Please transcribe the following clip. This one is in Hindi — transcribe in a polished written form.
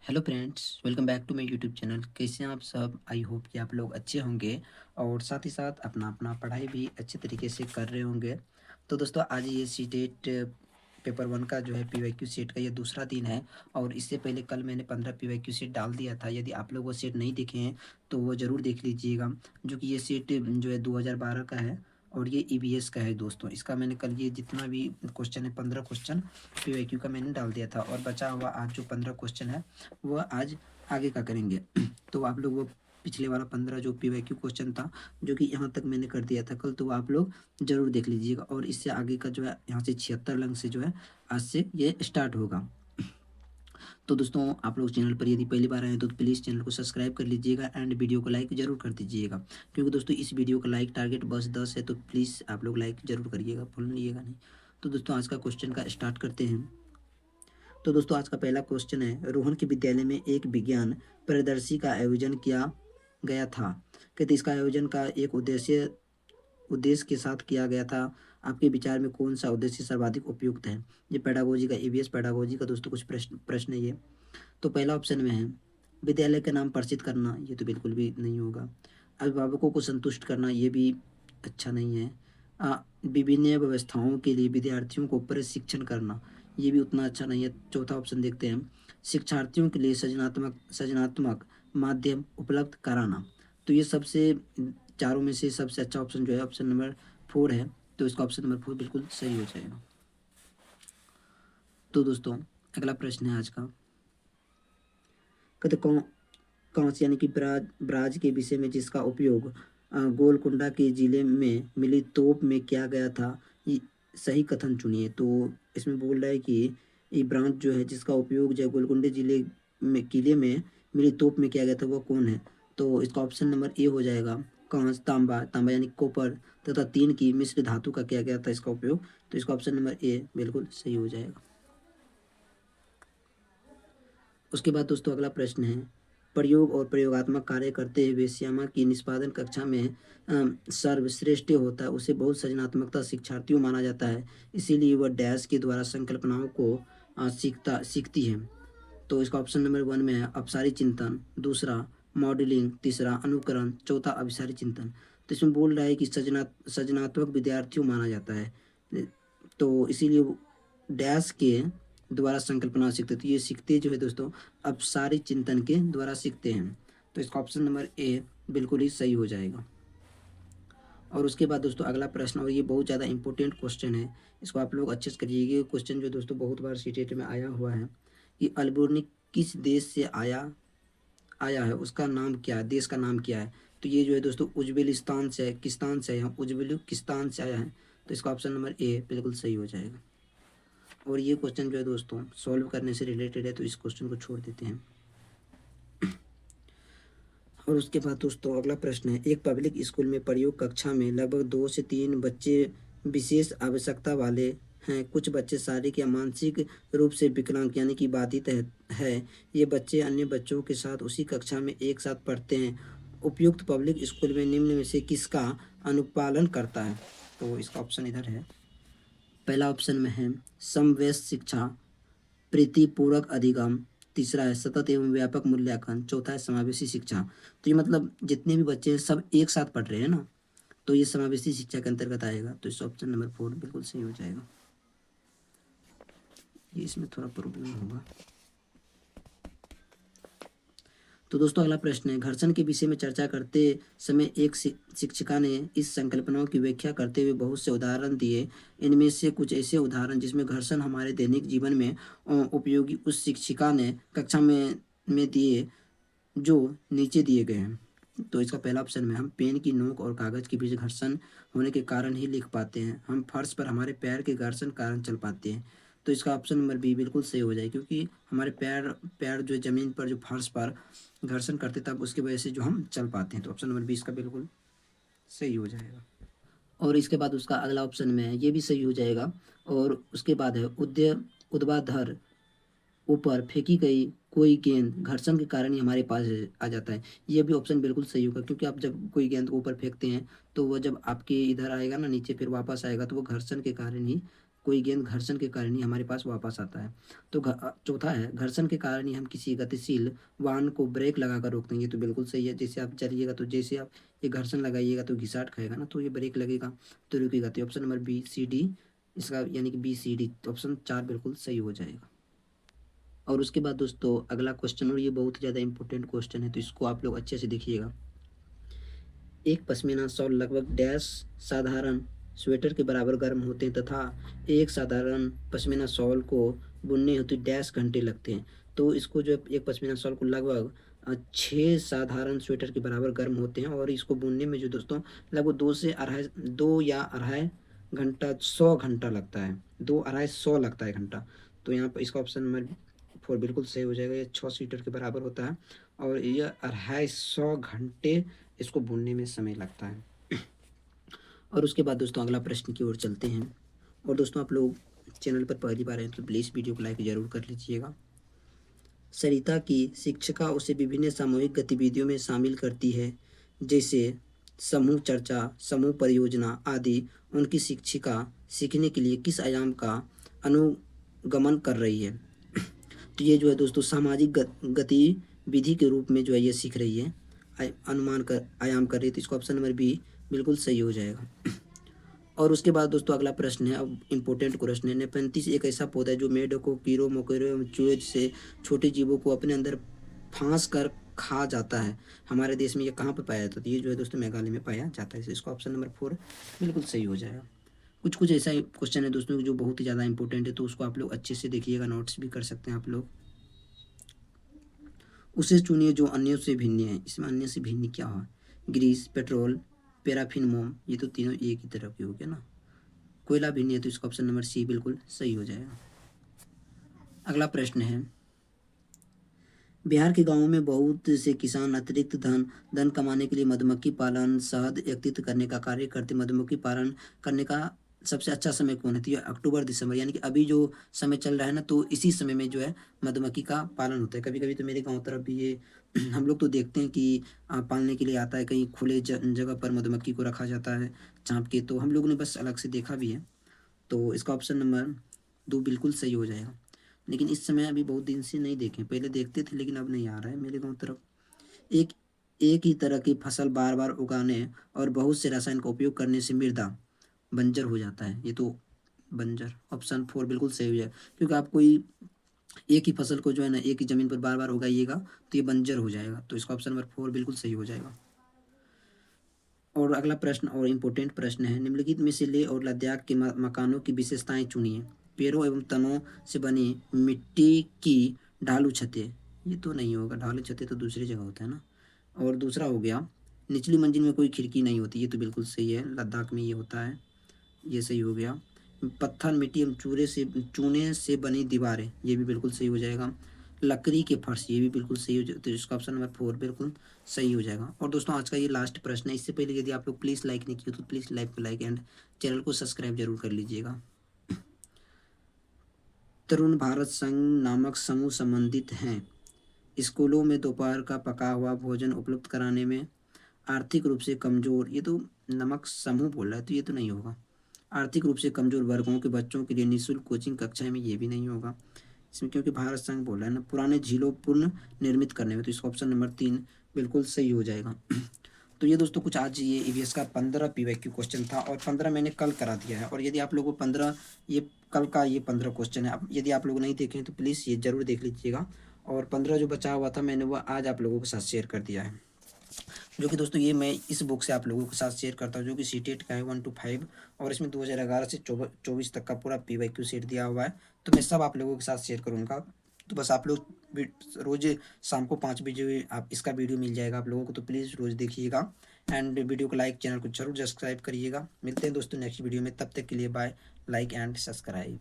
Hello friends, welcome back to my YouTube channel. कैसे हैं आप सब? आई होप कि आप लोग अच्छे होंगे और साथ ही साथ अपना अपना पढ़ाई भी अच्छे तरीके से कर रहे होंगे। तो दोस्तों, आज ये सी टेट पेपर वन का जो है पीवाईक्यू सेट का ये दूसरा दिन है। और इससे पहले कल मैंने 15 पीवाईक्यू सेट डाल दिया था। यदि आप लोग वो सेट नहीं देखे हैं तो वो ज़रूर देख लीजिएगा, जो कि ये सेट जो है 2012 का है और ये ईवीएस का है। दोस्तों, इसका मैंने कल ये जितना भी क्वेश्चन है 15 क्वेश्चन पीवाईक्यू का मैंने डाल दिया था, और बचा हुआ आज जो 15 क्वेश्चन है वो आज आगे का करेंगे। तो आप लोग वो पिछले वाला 15 जो पीवाईक्यू क्वेश्चन था, जो कि यहाँ तक मैंने कर दिया था कल, तो वो आप लोग ज़रूर देख लीजिएगा। और इससे आगे का जो है यहाँ से 76 अंक से जो है आज से ये स्टार्ट होगा। तो दोस्तों, आप लोग चैनल पर यदि पहली बार आए हैं तो प्लीज़ चैनल को सब्सक्राइब कर लीजिएगा एंड वीडियो को लाइक ज़रूर कर दीजिएगा, क्योंकि दोस्तों इस वीडियो का लाइक टारगेट बस 10 है, तो प्लीज़ आप लोग लाइक ज़रूर करिएगा, भूलिएगा नहीं। तो दोस्तों, आज का क्वेश्चन का स्टार्ट करते हैं। तो दोस्तों, आज का पहला क्वेश्चन है, रोहन के विद्यालय में एक विज्ञान प्रदर्शनी का आयोजन किया गया था। कहते इसका आयोजन का एक उद्देश्य के साथ किया गया था। आपके विचार में कौन सा उद्देश्य सर्वाधिक उपयुक्त है? ये पेडागोजी का, ईवीएस पेडागोजी का दोस्तों कुछ प्रश्न प्रश्न है ये। तो पहला ऑप्शन में है विद्यालय का नाम प्रसिद्ध करना, ये तो बिल्कुल भी नहीं होगा। अभिभावकों को संतुष्ट करना, ये भी अच्छा नहीं है। विभिन्न व्यवस्थाओं के लिए विद्यार्थियों को प्रशिक्षण करना, ये भी उतना अच्छा नहीं है। चौथा ऑप्शन देखते हैं, शिक्षार्थियों के लिए सृजनात्मक माध्यम उपलब्ध कराना। तो ये सबसे चारों में से सबसे अच्छा ऑप्शन जो है ऑप्शन नंबर 4 है। तो इसका ऑप्शन नंबर 4 बिल्कुल सही हो जाएगा। तो दोस्तों, अगला प्रश्न है आज का। कहते कांच यानी कि ब्राज के विषय में जिसका उपयोग गोलकुंडा के जिले में मिली तोप में किया गया था, ये सही कथन चुनिए। तो इसमें बोल रहा है कि ये ब्रांच जो है जिसका उपयोग जो गोलकुंडे जिले में किले में मिली तोप में किया गया था वो कौन है? तो इसका ऑप्शन नंबर ए हो जाएगा। कांच, तांबा तांबा यानी कॉपर तथा तीन की मिश्र धातु का किया गया था इसका उपयोग। तो इसका ऑप्शन नंबर ए बिल्कुल सही हो जाएगा। उसके बाद दोस्तों, अगला प्रश्न है, प्रयोग और प्रयोगात्मक कार्य करते हुए श्यामा की निष्पादन कक्षा में सर्वश्रेष्ठ होता है, उसे बहुत सृजनात्मकता शिक्षार्थियों माना जाता है, इसीलिए वह डैश के द्वारा संकल्पनाओं को सीखती है। तो इसका ऑप्शन नंबर 1 में है अपसारी चिंतन, दूसरा मॉडलिंग, तीसरा अनुकरण, चौथा अभिसारी चिंतन। तो इसमें बोल रहा है कि सृजनात्मक विद्यार्थियों माना जाता है, तो इसीलिए डैश के द्वारा संकल्पना सीखते, तो ये सीखते जो है दोस्तों अब सारी चिंतन के द्वारा सीखते हैं। तो इसका ऑप्शन नंबर ए बिल्कुल ही सही हो जाएगा। और उसके बाद दोस्तों, अगला प्रश्न, और ये बहुत ज़्यादा इंपॉर्टेंट क्वेश्चन है, इसको आप लोग अच्छे से करिएगा। क्वेश्चन जो दोस्तों बहुत बार सीटेट में आया हुआ है कि अल्बुर्निक किस देश से आया आया है, उसका नाम क्या है, देश का नाम क्या है? तो ये जो है दोस्तों उज्बेकिस्तान से, किस्तान से है, उज्बेकिस्तान से आया है। तो इसका ऑप्शन नंबर ए बिल्कुल सही हो जाएगा। और ये क्वेश्चन जो है दोस्तों सॉल्व करने से रिलेटेड है, तो इस क्वेश्चन को छोड़ देते हैं। और उसके बाद दोस्तों, अगला प्रश्न है, एक पब्लिक स्कूल में प्रयोग कक्षा में लगभग 2 से 3 बच्चे विशेष आवश्यकता वाले हैं। कुछ बच्चे शारीरिक या मानसिक रूप से विकलांग यानी कि बाधित है। ये बच्चे अन्य बच्चों के साथ उसी कक्षा में एक साथ पढ़ते हैं। उपयुक्त पब्लिक स्कूल में निम्न में से किसका अनुपालन करता है? तो इसका ऑप्शन इधर है। पहला ऑप्शन में है समवयस्क शिक्षा, प्रीतिपूर्वक अधिगम, तीसरा है सतत एवं व्यापक मूल्यांकन, चौथा है समावेशी शिक्षा। तो ये मतलब जितने भी बच्चे हैं सब एक साथ पढ़ रहे हैं ना, तो ये समावेशी शिक्षा के अंतर्गत आएगा। तो इस ऑप्शन नंबर 4 बिल्कुल सही हो जाएगा। ये इसमें थोड़ा प्रॉब्लम होगा। तो दोस्तों, अगला प्रश्न है, घर्षण के विषय में चर्चा करते समय एक शिक्षिका ने इस संकल्पनाओं की व्याख्या करते हुए बहुत से उदाहरण दिए। इनमें से कुछ ऐसे उदाहरण जिसमें घर्षण हमारे दैनिक जीवन में उपयोगी उस शिक्षिका ने कक्षा में दिए, जो नीचे दिए गए हैं। तो इसका पहला ऑप्शन में, हम पेन की नोक और कागज के बीच घर्षण होने के कारण ही लिख पाते हैं। हम फर्श पर हमारे पैर के घर्षण कारण चल पाते हैं। तो इसका ऑप्शन नंबर बी बिल्कुल सही हो जाए, क्योंकि हमारे पैर पैर जो ज़मीन पर जो फर्श पर घर्षण करते तब उसकी वजह से जो हम चल पाते हैं। तो ऑप्शन नंबर 20 का बिल्कुल सही हो जाएगा। और इसके बाद उसका अगला ऑप्शन में है, ये भी सही हो जाएगा। और उसके बाद है उद्वाधर ऊपर फेंकी गई कोई गेंद घर्षण के कारण ही हमारे पास आ जाता है। ये भी ऑप्शन बिल्कुल सही होगा, क्योंकि आप जब कोई गेंद को ऊपर फेंकते हैं तो वो जब आपके इधर आएगा ना नीचे फिर वापस आएगा, तो वो घर्षण के कारण ही कोई गेंद घर्षण के कारण ही हमारे पास वापस आता है। तो चौथा है, घर्षण के कारण ही हम किसी गतिशील वाहन को ब्रेक लगाकर रोकते हैं। ये तो बिल्कुल सही है। जैसे आप चलिएगा तो जैसे आप ये घर्षण लगाइएगा तो घिसाट खाएगा ना, तो ये ब्रेक लगेगा तो रुकेगा। तो option number B C D इसका यानी कि बी सी डी ऑप्शन 4 बिल्कुल सही हो जाएगा। और उसके बाद दोस्तों अगला क्वेश्चन, और ये बहुत ज़्यादा इंपॉर्टेंट क्वेश्चन है, तो इसको आप लोग अच्छे से देखिएगा। एक पश्मीना शॉल लगभग डैश साधारण स्वेटर के बराबर गर्म होते हैं तथा एक साधारण पश्मीना शॉल को बुनने हेतु डैश घंटे लगते हैं। तो इसको जो एक पश्मीना शॉल को लगभग 6 साधारण स्वेटर के बराबर गर्म होते हैं, और इसको बुनने में जो दोस्तों लगभग 2 या अढ़ाई घंटा 100 घंटा लगता है। 2 अढ़ाई 100 लगता है घंटा। तो यहाँ पर इसका ऑप्शन नंबर 4 बिल्कुल सही हो जाएगा। ये 6 सीटर के बराबर होता है और यह 250 घंटे इसको बुनने में समय लगता है। और उसके बाद दोस्तों अगला प्रश्न की ओर चलते हैं। और दोस्तों आप लोग चैनल पर पहली बार हैं तो प्लीज़ वीडियो को लाइक ज़रूर कर लीजिएगा। सरिता की शिक्षिका उसे विभिन्न सामूहिक गतिविधियों में शामिल करती है, जैसे समूह चर्चा, समूह परियोजना आदि। उनकी शिक्षिका सीखने के लिए किस आयाम का अनुगमन कर रही है? तो ये जो है दोस्तों सामाजिक गतिविधि के रूप में जो है ये सीख रही है, आयाम कर रही है। तो इसका ऑप्शन नंबर बी बिल्कुल सही हो जाएगा। और उसके बाद दोस्तों अगला प्रश्न है, अब इम्पोर्टेंट प्रश्न है। नेपेंथिस एक ऐसा पौधा है जो मेढकों, कीड़ों मकोड़ों एवं चूहे से छोटे जीवों को अपने अंदर फांस कर खा जाता है। हमारे देश में ये कहाँ पर पाया जाता है? तो ये जो है दोस्तों मेघालय में पाया जाता है। तो इसका ऑप्शन नंबर 4 बिल्कुल सही हो जाएगा। कुछ कुछ ऐसा क्वेश्चन है दोस्तों जो बहुत ही ज़्यादा इंपॉर्टेंट है, तो उसको आप लोग अच्छे से देखिएगा, नोट्स भी कर सकते हैं आप लोग। उसे चुनिए जो अन्यों से भिन्न है। इसमें अन्य से भिन्न क्या हुआ? ग्रीस, पेट्रोल, पैराफिन, मोम, ये तो तीनों एक ही तरह के हो गए ना। कोयला भिन्न है तो इसका ऑप्शन नंबर सी बिल्कुल सही हो जाएगा। अगला प्रश्न है, बिहार के गांवों में बहुत से किसान अतिरिक्त धन कमाने के लिए मधुमक्खी पालन, शहद एकत्रित करने का कार्य करते। मधुमक्खी पालन करने का सबसे अच्छा समय कौन है? तो ये अक्टूबर दिसंबर यानी कि अभी जो समय चल रहा है ना, तो इसी समय में जो है मधुमक्खी का पालन होता है। कभी कभी तो मेरे गांव तरफ भी ये हम लोग तो देखते हैं कि पालने के लिए आता है, कहीं खुले जगह पर मधुमक्खी को रखा जाता है चाँप के, तो हम लोगों ने बस अलग से देखा भी है। तो इसका ऑप्शन नंबर 2 बिल्कुल सही हो जाएगा। लेकिन इस समय अभी बहुत दिन से नहीं देखे, पहले देखते थे लेकिन अब नहीं आ रहा है मेरे गाँव तरफ। एक एक ही तरह की फसल बार बार उगाने और बहुत से रसायन का उपयोग करने से मृदा बंजर हो जाता है। ये तो बंजर ऑप्शन 4 बिल्कुल सही हो जाए, क्योंकि आप कोई एक ही फसल को जो है ना एक ही ज़मीन पर बार बार उगाइएगा तो ये बंजर हो जाएगा। तो इसका ऑप्शन नंबर 4 बिल्कुल सही हो जाएगा। और अगला प्रश्न और इम्पोर्टेंट प्रश्न है, निम्नलिखित में से लेह और लद्दाख के मकानों की विशेषताएं चुनिए। पेड़ों एवं तनों से बनी मिट्टी की ढालू छतें, ये तो नहीं होगा, ढालू छतें तो दूसरी जगह होता है ना। और दूसरा हो गया, निचली मंजिल में कोई खिड़की नहीं होती, ये तो बिल्कुल सही है, लद्दाख में ये होता है, ये सही हो गया। पत्थर, मिट्टी एवं चूने से बनी दीवारें, ये भी बिल्कुल सही हो जाएगा। लकड़ी के फर्श, ये भी बिल्कुल सही हो जाए, तो इसका ऑप्शन नंबर 4 बिल्कुल सही हो जाएगा। और दोस्तों आज का ये लास्ट प्रश्न है। इससे पहले यदि आप लोग प्लीज़ लाइक नहीं किए तो प्लीज़ लाइक एंड चैनल को सब्सक्राइब जरूर कर लीजिएगा। तरुण भारत संघ नामक समूह संबंधित हैं। स्कूलों में दोपहर का पका हुआ भोजन उपलब्ध कराने में आर्थिक रूप से कमजोर, ये तो नमक समूह बोल रहा है तो ये तो नहीं होगा। आर्थिक रूप से कमजोर वर्गों के बच्चों के लिए निःशुल्क कोचिंग कक्षाएं में, ये भी नहीं होगा इसमें, क्योंकि भारत संघ बोल रहा है ना। पुराने झीलों पुनः निर्मित करने में, तो इसका ऑप्शन नंबर 3 बिल्कुल सही हो जाएगा। तो ये दोस्तों कुछ आज ये ईवीएस का 15 पीवाईक्यू क्वेश्चन था, और 15 मैंने कल करा दिया है। और यदि आप लोगों को 15 ये कल का ये 15 क्वेश्चन है, अब यदि आप लोग नहीं देखें तो प्लीज़ ये ज़रूर देख लीजिएगा। और 15 जो बचा हुआ था मैंने वो आज आप लोगों के साथ शेयर कर दिया है, जो कि दोस्तों ये मैं इस बुक से आप लोगों के साथ शेयर करता हूँ, जो कि सीटेट का है 1 to 5, और इसमें 2011 से 24 तक का पूरा पीवाईक्यू सेट दिया हुआ है। तो मैं सब आप लोगों के साथ शेयर करूँगा। तो बस आप लोग रोज़ शाम को 5 बजे आप इसका वीडियो मिल जाएगा आप लोगों को, तो प्लीज़ रोज़ देखिएगा एंड वीडियो को लाइक, चैनल को जरूर सब्सक्राइब करिएगा। मिलते हैं दोस्तों नेक्स्ट वीडियो में, तब तक के लिए बाय। Like and subscribe.